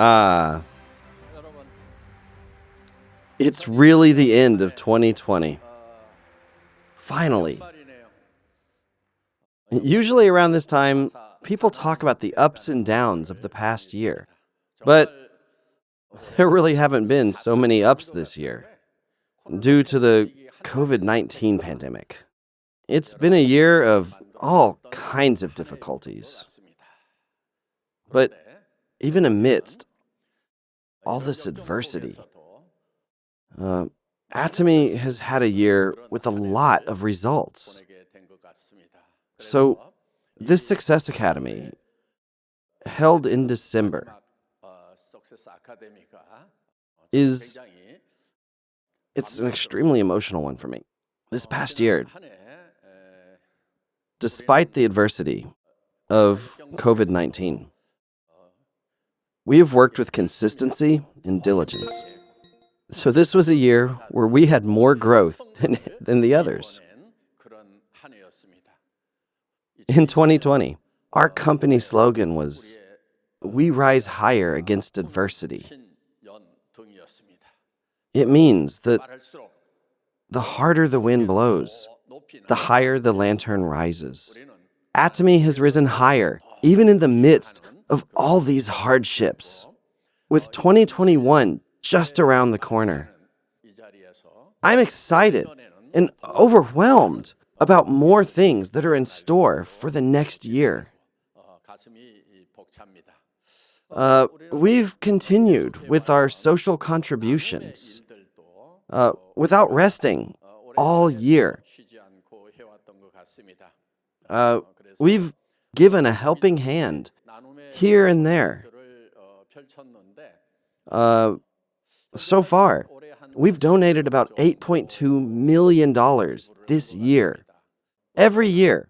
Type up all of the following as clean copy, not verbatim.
Ah, it's really the end of 2020. Finally. Usually around this time, people talk about the ups and downs of the past year. But there really haven't been so many ups this year due to the COVID-19 pandemic. It's been a year of all kinds of difficulties. But even amidst all this adversity, Atomy has had a year with a lot of results. So, this Success Academy, held in December, it's an extremely emotional one for me. This past year, despite the adversity of COVID-19, we have worked with consistency and diligence. So this was a year where we had more growth than the others. In 2020, our company slogan was, "We rise higher against adversity." It means that the harder the wind blows, the higher the lantern rises. Atomy has risen higher, even in the midst of all these hardships. With 2021 just around the corner, I'm excited and overwhelmed about more things that are in store for the next year. We've continued with our social contributions without resting all year. We've given a helping hand here and there. So far, we've donated about $8.2 million this year. Every year,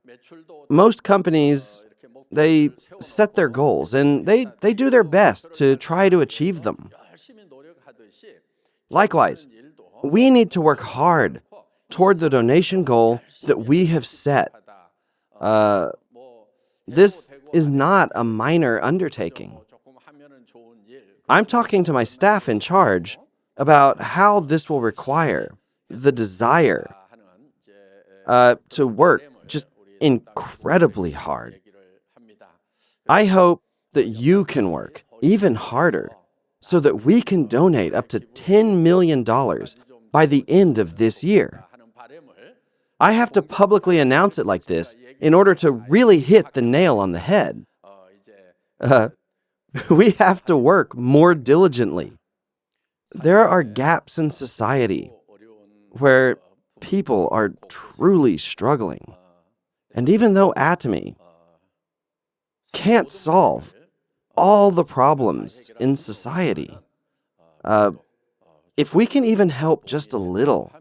most companies, they set their goals and they do their best to try to achieve them. Likewise, we need to work hard toward the donation goal that we have set. This is not a minor undertaking. I'm talking to my staff in charge about how this will require the desire to work just incredibly hard. I hope that you can work even harder so that we can donate up to $10 million by the end of this year. I have to publicly announce it like this in order to really hit the nail on the head. We have to work more diligently. There are gaps in society where people are truly struggling. And even though Atomy can't solve all the problems in society, if we can even help just a little,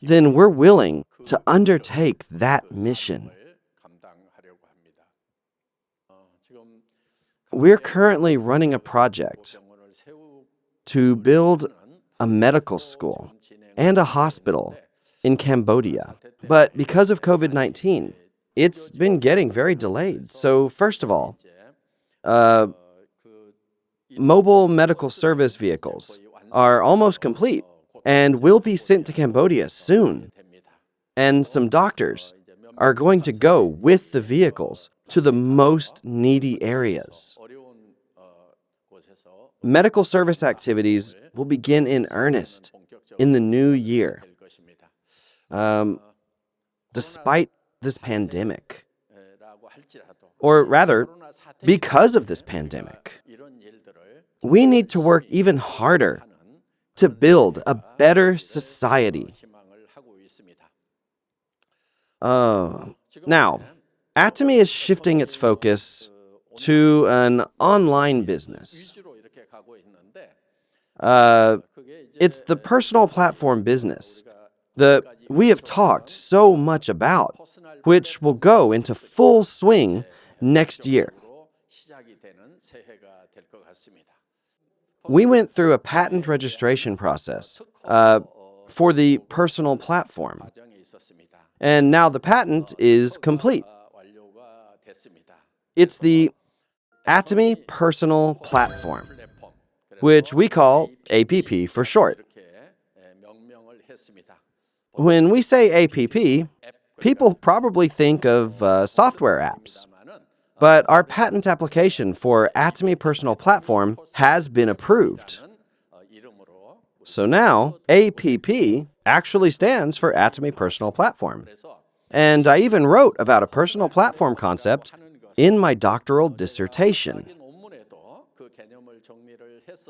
then we're willing to undertake that mission. We're currently running a project to build a medical school and a hospital in Cambodia. But because of COVID-19, it's been getting very delayed. So first of all, mobile medical service vehicles are almost complete and will be sent to Cambodia soon. And some doctors are going to go with the vehicles to the most needy areas. Medical service activities will begin in earnest in the new year. Despite this pandemic, or rather, because of this pandemic, we need to work even harder to build a better society. Now, Atomy is shifting its focus to an online business. It's the personal platform business that we have talked so much about, which will go into full swing next year. We went through a patent registration process for the personal platform, and now the patent is complete. It's the Atomy Personal Platform, which we call APP for short. When we say APP, people probably think of software apps. But our patent application for Atomy Personal Platform has been approved. So now, APP actually stands for Atomy Personal Platform. And I even wrote about a personal platform concept in my doctoral dissertation.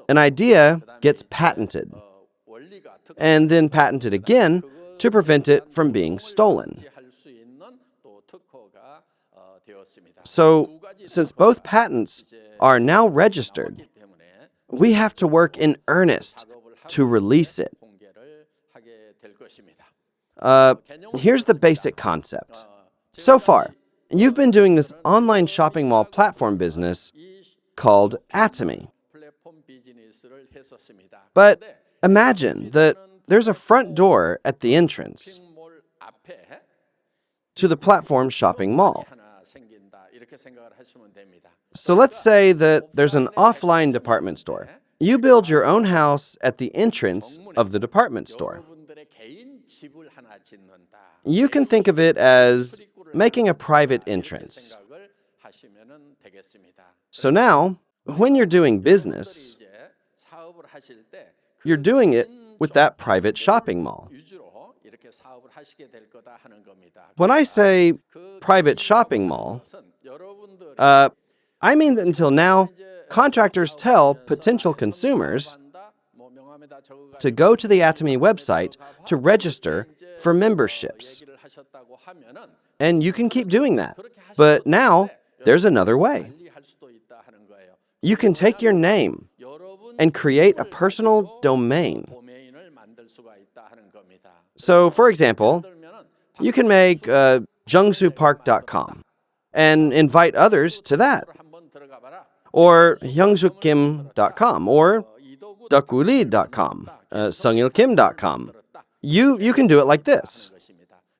An idea gets patented, and then patented again to prevent it from being stolen. So, since both patents are now registered, we have to work in earnest to release it. Here's the basic concept. So far, you've been doing this online shopping mall platform business called Atomy. But imagine that there's a front door at the entrance to the platform shopping mall. So let's say that there's an offline department store. You build your own house at the entrance of the department store. You can think of it as making a private entrance. So now, when you're doing business, you're doing it with that private shopping mall. When I say private shopping mall, I mean that until now, contractors tell potential consumers to go to the Atomy website to register for memberships. And you can keep doing that. But now, there's another way. You can take your name and create a personal domain. So, for example, you can make jungsupark.com and invite others to that. Or hyungsukkim.com or dakuli.com, sungilkim.com. You can do it like this.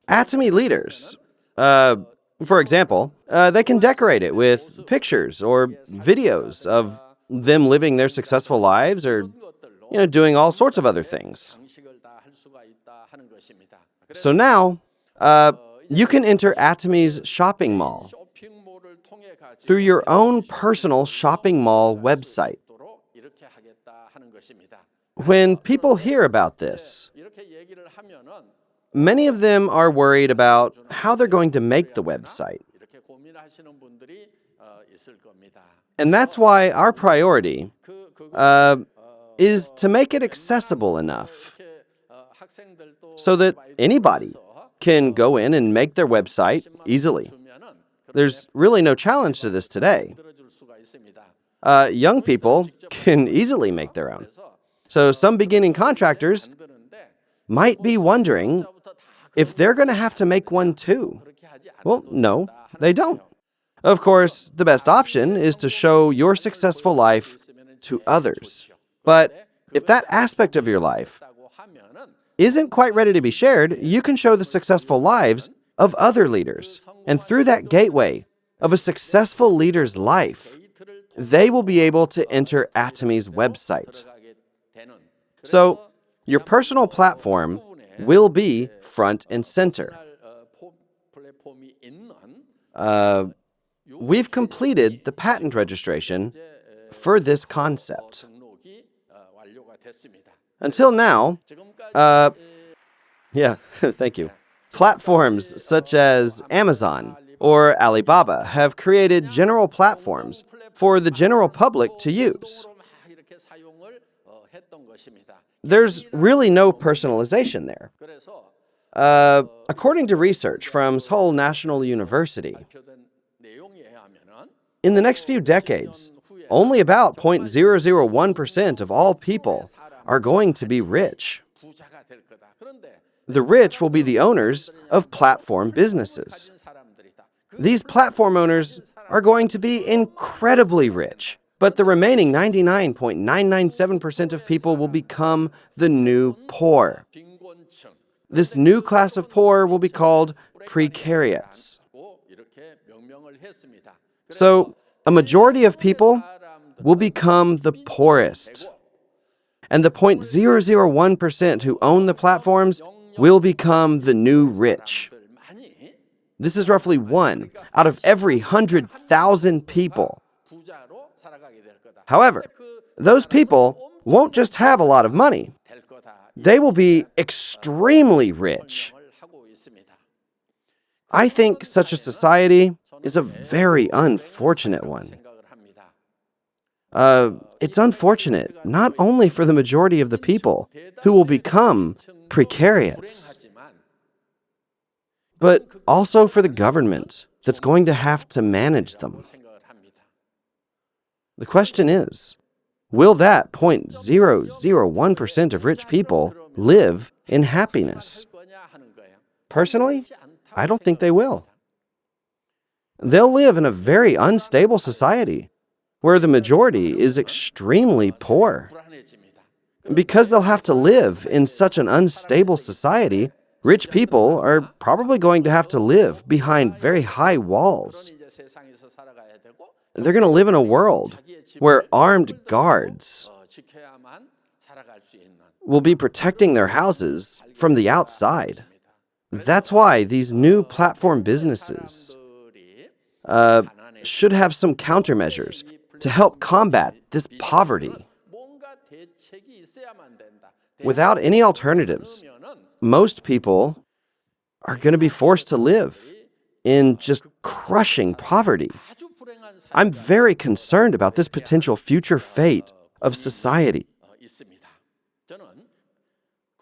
Atomy leaders, for example, they can decorate it with pictures or videos of them living their successful lives or doing all sorts of other things. So now, you can enter Atomy's shopping mall through your own personal shopping mall website. When people hear about this, many of them are worried about how they're going to make the website. And that's why our priority is to make it accessible enough so that anybody can go in and make their website easily. There's really no challenge to this today. Young people can easily make their own. So some beginning contractors might be wondering if they're going to have to make one too. Well, no, they don't. Of course, the best option is to show your successful life to others. But if that aspect of your life isn't quite ready to be shared, you can show the successful lives of other leaders. And through that gateway of a successful leader's life, they will be able to enter Atomy's website. So, your personal platform will be front and center. We've completed the patent registration for this concept. Until now, thank you. Platforms such as Amazon or Alibaba have created general platforms for the general public to use. There's really no personalization there. According to research from Seoul National University, in the next few decades, only about 0.001% of all people are going to be rich. The rich will be the owners of platform businesses. These platform owners are going to be incredibly rich, but the remaining 99.997% of people will become the new poor. This new class of poor will be called precariats. So, a majority of people will become the poorest. And the 0.001% who own the platforms will become the new rich. This is roughly 1 out of every 100,000 people. However, those people won't just have a lot of money. They will be extremely rich. I think such a society is a very unfortunate one. It's unfortunate not only for the majority of the people who will become precariats, but also for the government that's going to have to manage them. The question is, will that 0.001% of rich people live in happiness? Personally, I don't think they will. They'll live in a very unstable society where the majority is extremely poor. Because they'll have to live in such an unstable society, rich people are probably going to have to live behind very high walls. They're going to live in a world where armed guards will be protecting their houses from the outside. That's why these new platform businesses should have some countermeasures to help combat this poverty. Without any alternatives, most people are going to be forced to live in just crushing poverty. I'm very concerned about this potential future fate of society.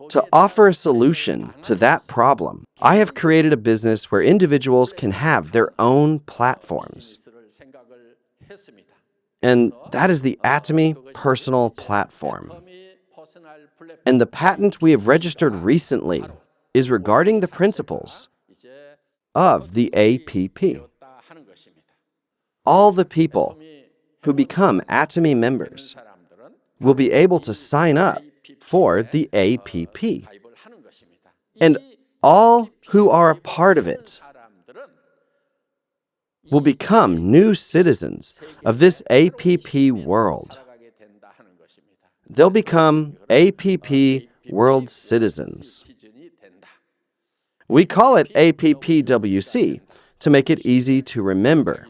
To offer a solution to that problem, I have created a business where individuals can have their own platforms. And that is the Atomy Personal Platform. And the patent we have registered recently is regarding the principles of the APP. All the people who become Atomy members will be able to sign up for the APP. And all who are a part of it will become new citizens of this APP world. They'll become APP world citizens. We call it APPWC to make it easy to remember.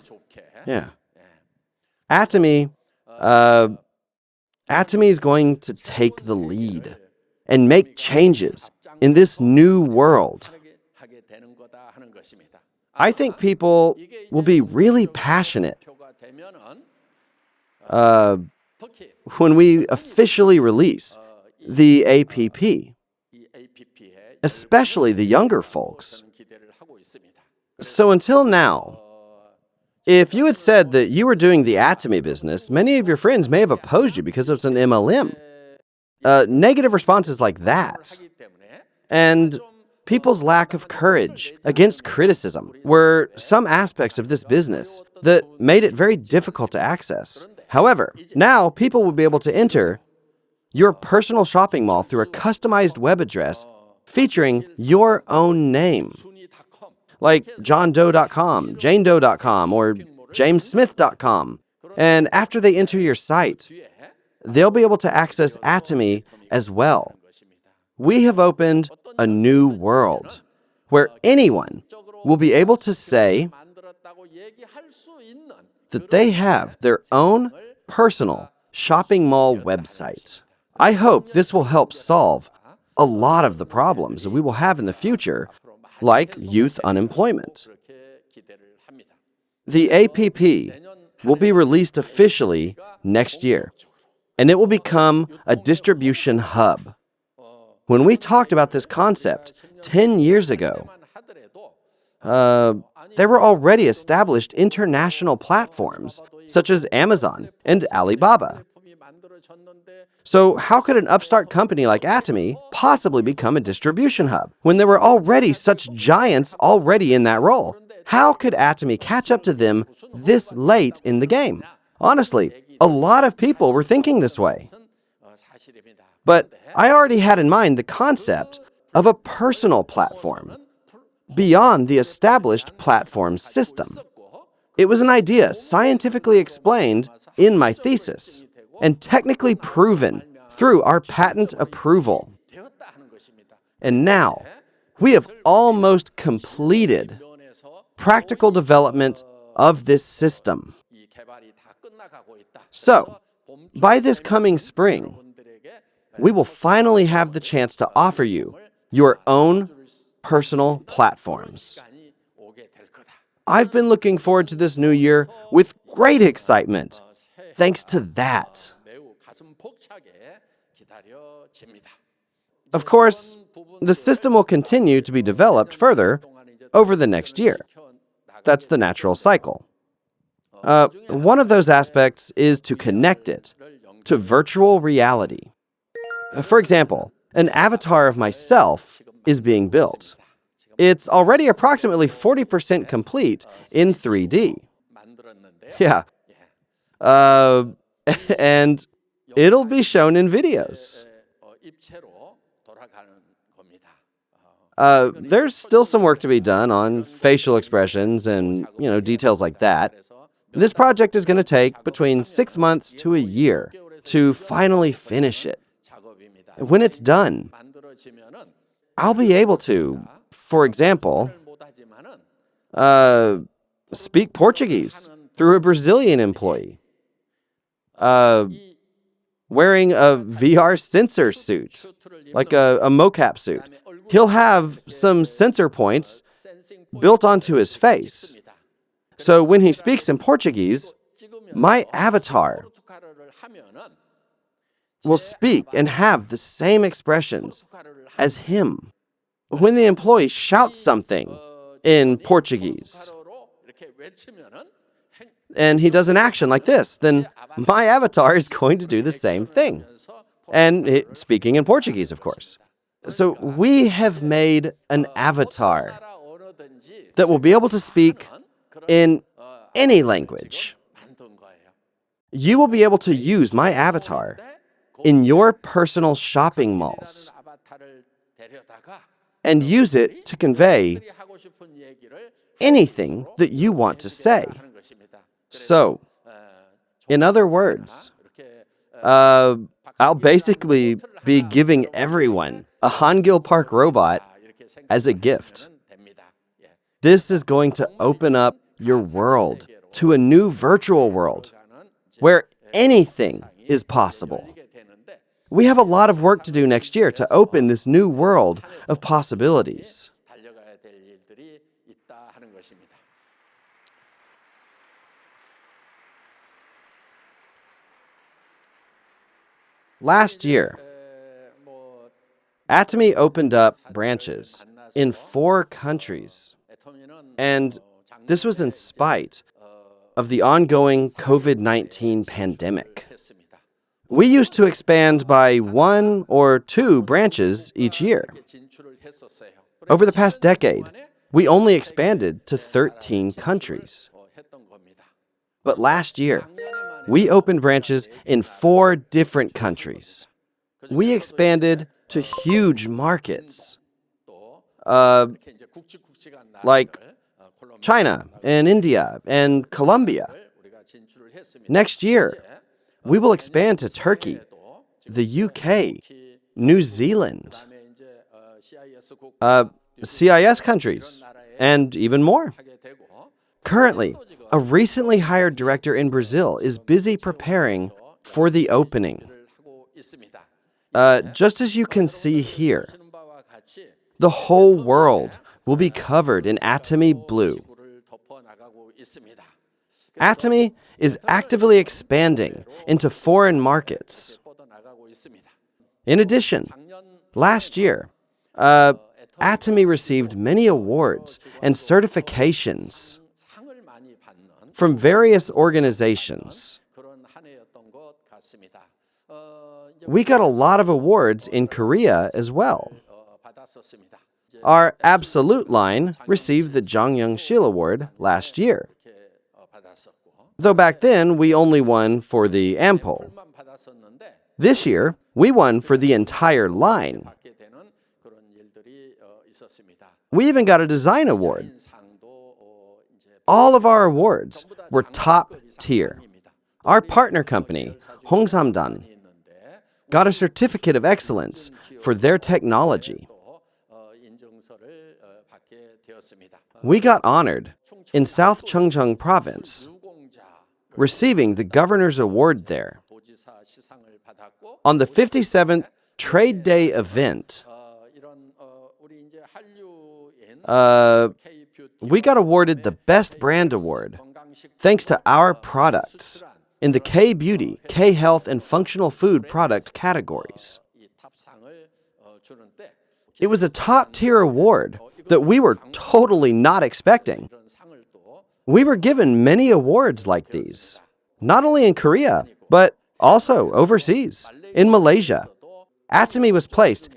Yeah. Atomy is going to take the lead and make changes in this new world. I think people will be really passionate when we officially release the APP, especially the younger folks. So until now, if you had said that you were doing the Atomy business, many of your friends may have opposed you because it's an MLM. Negative responses like that, and people's lack of courage against criticism were some aspects of this business that made it very difficult to access. However, now people will be able to enter your personal shopping mall through a customized web address featuring your own name, like johndoe.com, janedoe.com, or jamessmith.com. And after they enter your site, they'll be able to access Atomy as well. We have opened a new world where anyone will be able to say that they have their own personal shopping mall website. I hope this will help solve a lot of the problems that we will have in the future, like youth unemployment. The APP will be released officially next year, and it will become a distribution hub. When we talked about this concept 10 years ago, there were already established international platforms such as Amazon and Alibaba. So how could an upstart company like Atomy possibly become a distribution hub when there were already such giants already in that role? How could Atomy catch up to them this late in the game? Honestly, a lot of people were thinking this way. But I already had in mind the concept of a personal platform beyond the established platform system. It was an idea scientifically explained in my thesis and technically proven through our patent approval. And now, we have almost completed practical development of this system. So, by this coming spring, we will finally have the chance to offer you your own personal platforms. I've been looking forward to this new year with great excitement, thanks to that. Of course, the system will continue to be developed further over the next year. That's the natural cycle. One of those aspects is to connect it to virtual reality. For example, an avatar of myself is being built. It's already approximately 40% complete in 3D. Yeah. And it'll be shown in videos. There's still some work to be done on facial expressions and, details like that. This project is going to take between 6 months to a year to finally finish it. When it's done, I'll be able to, for example, speak Portuguese through a Brazilian employee, wearing a VR sensor suit, like a mocap suit. He'll have some sensor points built onto his face. So when he speaks in Portuguese, my avatar will speak and have the same expressions as him. When the employee shouts something in Portuguese, and he does an action like this, then my avatar is going to do the same thing. And speaking in Portuguese, of course. So we have made an avatar that will be able to speak in any language. You will be able to use my avatar in your personal shopping malls and use it to convey anything that you want to say. So, in other words, I'll basically be giving everyone a Hangil Park robot as a gift. This is going to open up your world to a new virtual world where anything is possible. We have a lot of work to do next year to open this new world of possibilities. Last year, Atomy opened up branches in 4 countries, and this was in spite of the ongoing COVID-19 pandemic. We used to expand by 1 or 2 branches each year. Over the past decade, we only expanded to 13 countries. But last year, we opened branches in 4 different countries. We expanded to huge markets, like China and India and Colombia. Next year, we will expand to Turkey, the UK, New Zealand, CIS countries, and even more. Currently, a recently hired director in Brazil is busy preparing for the opening. Just as you can see here, the whole world will be covered in Atomy blue. Atomy is actively expanding into foreign markets. In addition, last year, Atomy received many awards and certifications from various organizations. We got a lot of awards in Korea as well. Our Absolute line received the Jangyoung-sil Award last year, though back then we only won for the Ampol. This year, we won for the entire line. We even got a design award. All of our awards were top tier. Our partner company, Hongsamdan, got a certificate of excellence for their technology. We got honored in South Chungcheong Province, receiving the Governor's Award there. On the 57th Trade Day event, we got awarded the Best Brand Award thanks to our products in the K-Beauty, K-Health, and Functional Food product categories. It was a top-tier award that we were totally not expecting. We were given many awards like these, not only in Korea, but also overseas, in Malaysia. Atomy was placed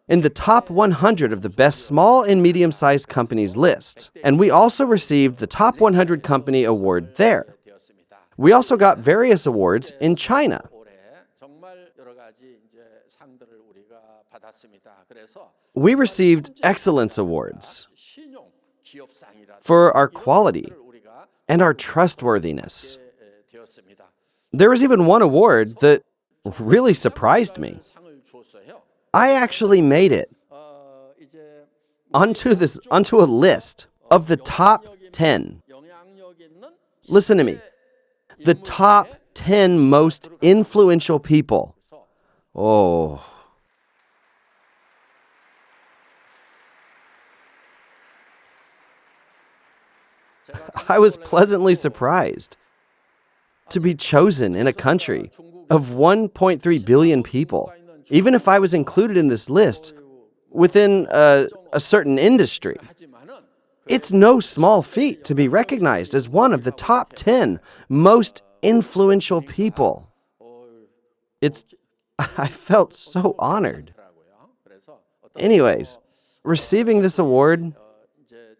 in the top 100 of the best small and medium-sized companies list, and we also received the top 100 company award there. We also got various awards in China. We received excellence awards for our quality and our trustworthiness. There was even one award that really surprised me. I actually made it onto a list of the top 10. Listen to me. The top 10 most influential people. Oh. I was pleasantly surprised to be chosen in a country of 1.3 billion people, even if I was included in this list within a certain industry. It's no small feat to be recognized as one of the top 10 most influential people. I felt so honored. Anyways, receiving this award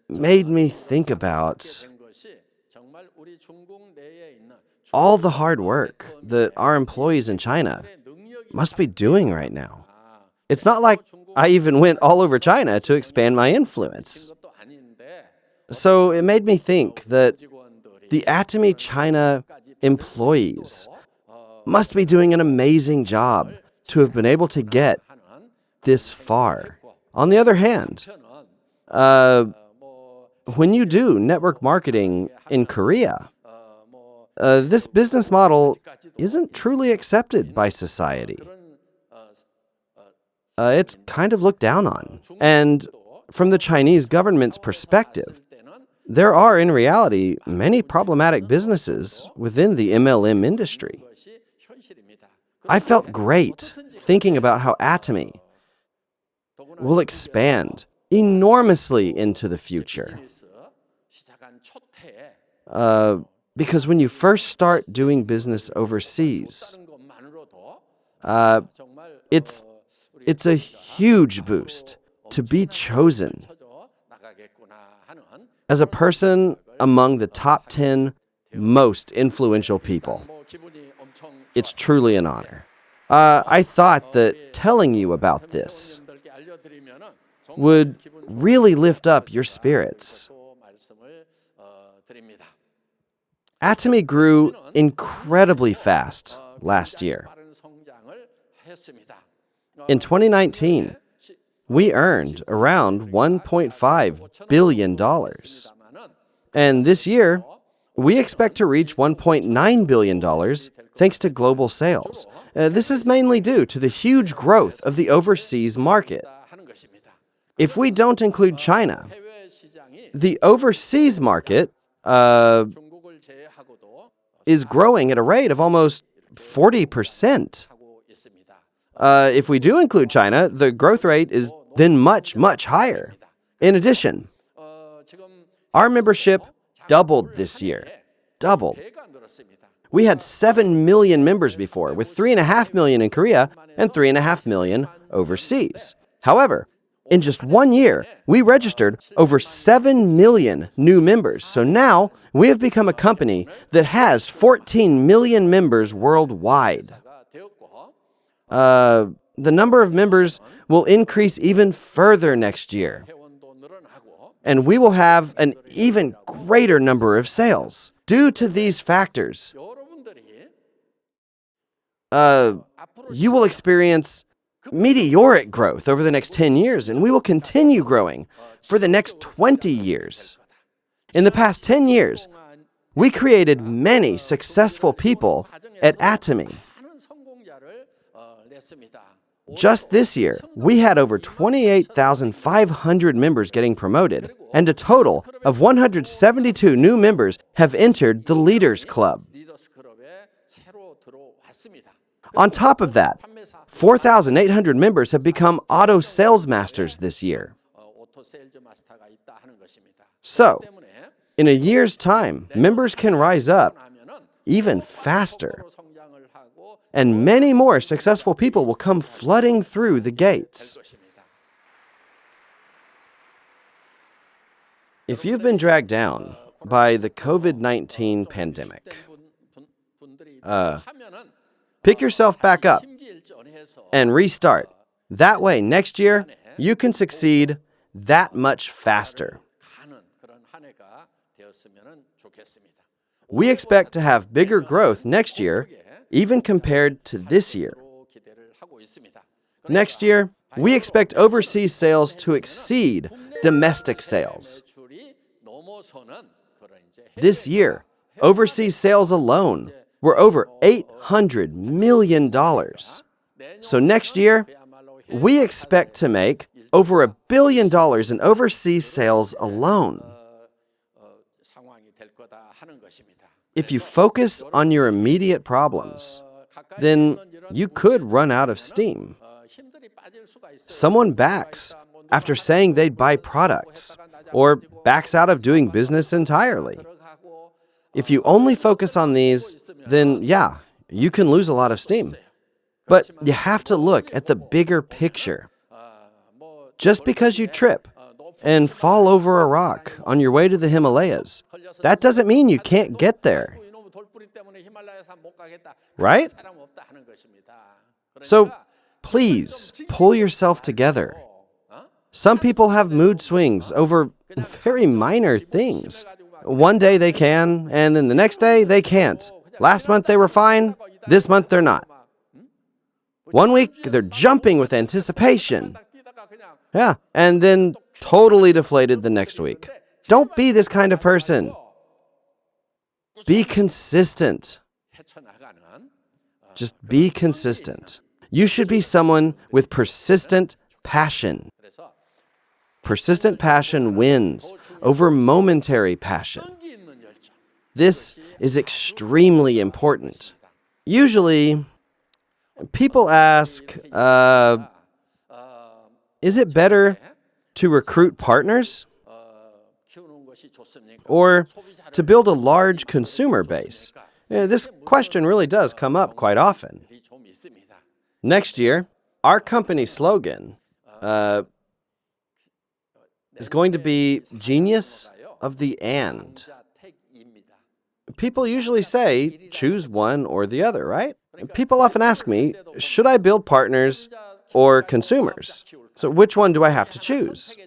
made me think about all the hard work that our employees in China must be doing right now. It's not like I even went all over China to expand my influence. So it made me think that the Atomy China employees must be doing an amazing job to have been able to get this far. On the other hand, when you do network marketing in Korea, this business model isn't truly accepted by society. It's kind of looked down on. And from the Chinese government's perspective, there are, in reality, many problematic businesses within the MLM industry. I felt great thinking about how Atomy will expand enormously into the future. Because when you first start doing business overseas, it's a huge boost to be chosen as a person among the top 10 most influential people. It's truly an honor. I thought that telling you about this would really lift up your spirits. Atomy grew incredibly fast last year. In 2019, we earned around $1.5 billion. And this year, we expect to reach $1.9 billion thanks to global sales. This is mainly due to the huge growth of the overseas market. If we don't include China, the overseas market is growing at a rate of almost 40%. If we do include China, the growth rate is then much, much higher. In addition, our membership doubled this year. Doubled. We had 7 million members before, with 3.5 million in Korea and 3.5 million overseas. However, in just 1 year, we registered over 7 million new members. So now we have become a company that has 14 million members worldwide. The number of members will increase even further next year. And we will have an even greater number of sales. Due to these factors, you will experience meteoric growth over the next 10 years, and we will continue growing for the next 20 years. In the past 10 years, we created many successful people at Atomy. Just this year, we had over 28,500 members getting promoted, and a total of 172 new members have entered the Leaders Club. On top of that, 4,800 members have become auto sales masters this year. So, in a year's time, members can rise up even faster, and many more successful people will come flooding through the gates. If you've been dragged down by the COVID-19 pandemic, pick yourself back up and restart. That way, next year, you can succeed that much faster. We expect to have bigger growth next year, even compared to this year. Next year, we expect overseas sales to exceed domestic sales. This year, overseas sales alone were over $800 million. So next year, we expect to make over $1 billion in overseas sales alone. If you focus on your immediate problems, then you could run out of steam. Someone backs after saying they'd buy products, or backs out of doing business entirely. If you only focus on these, then yeah, you can lose a lot of steam. But you have to look at the bigger picture. Just because you trip and fall over a rock on your way to the Himalayas, that doesn't mean you can't get there. Right? So please pull yourself together. Some people have mood swings over very minor things. One day they can, and then the next day they can't. Last month they were fine, this month they're not. One week they're jumping with anticipation. Yeah, and then totally deflated the next week. Don't be this kind of person. Be consistent. Just be consistent. You should be someone with persistent passion. Persistent passion wins over momentary passion. This is extremely important. Usually, people ask, is it better to recruit partners or to build a large consumer base? This question really does come up quite often. Next year, our company slogan is going to be Genius of the AND. People usually say, choose one or the other, right? People often ask me, should I build partners or consumers? So which one do I have to choose?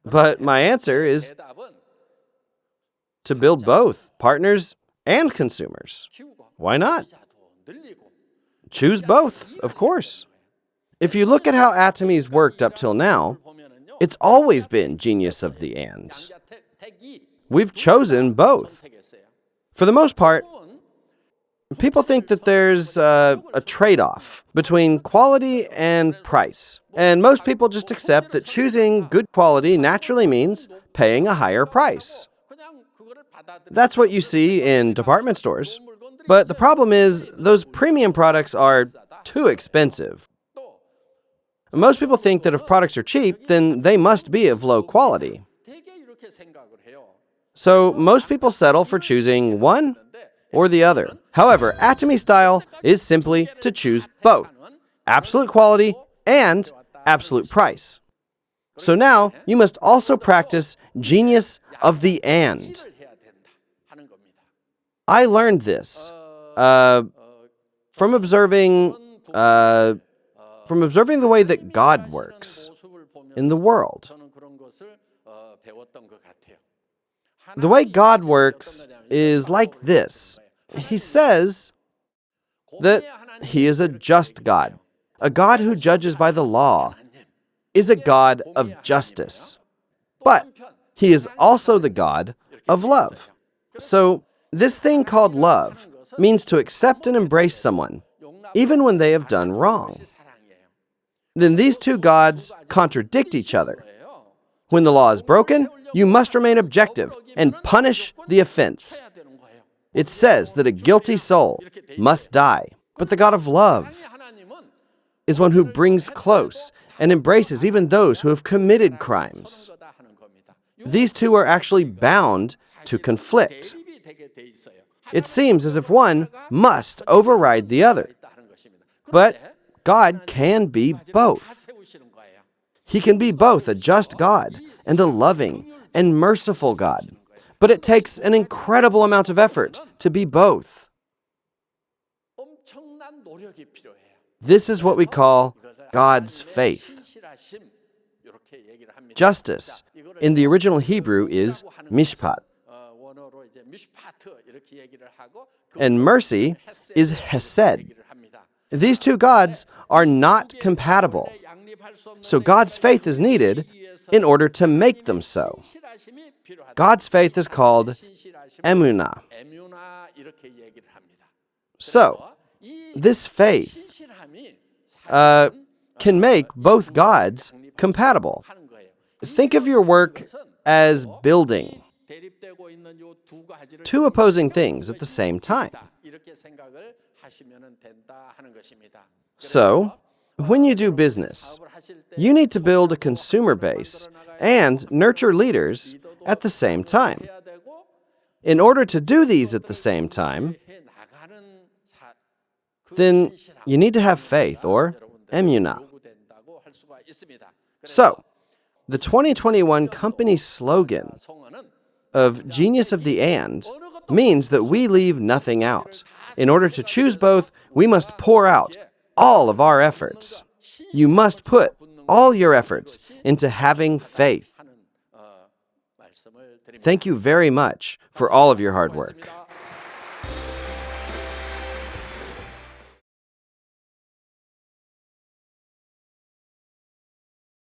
But my answer is to build both, partners and consumers. Why not? Choose both, of course. If you look at how Atomy's worked up till now, it's always been Genius of the AND. We've chosen both. For the most part, people think that there's a trade-off between quality and price. And most people just accept that choosing good quality naturally means paying a higher price. That's what you see in department stores. But the problem is, those premium products are too expensive. Most people think that if products are cheap, then they must be of low quality. So most people settle for choosing one or the other. However, Atomy style is simply to choose both, absolute quality and absolute price. So now you must also practice Genius of the AND. I learned this from observing the way that God works in the world. The way God works is like this. He says, that He is a just God, a God who judges by the law, is a God of justice. But He is also the God of love. So, this thing called love means to accept and embrace someone, even when they have done wrong. Then these two gods contradict each other. When the law is broken, you must remain objective and punish the offense. It says that a guilty soul must die, but the God of love is one who brings close and embraces even those who have committed crimes. These two are actually bound to conflict. It seems as if one must override the other. But God can be both. He can be both a just God and a loving and merciful God. But it takes an incredible amount of effort to be both. This is what we call God's faith. Justice in the original Hebrew is mishpat. And mercy is hesed. These two gods are not compatible. So God's faith is needed in order to make them so. God's faith is called emunah. So, this faith can make both gods compatible. Think of your work as building two opposing things at the same time. So, when you do business, you need to build a consumer base and nurture leaders at the same time. In order to do these at the same time, then you need to have faith, or emunah. So, the 2021 company slogan of Genius of the AND means that we leave nothing out. In order to choose both, we must pour out all of our efforts. You must put all your efforts into having faith. Thank you very much for all of your hard work.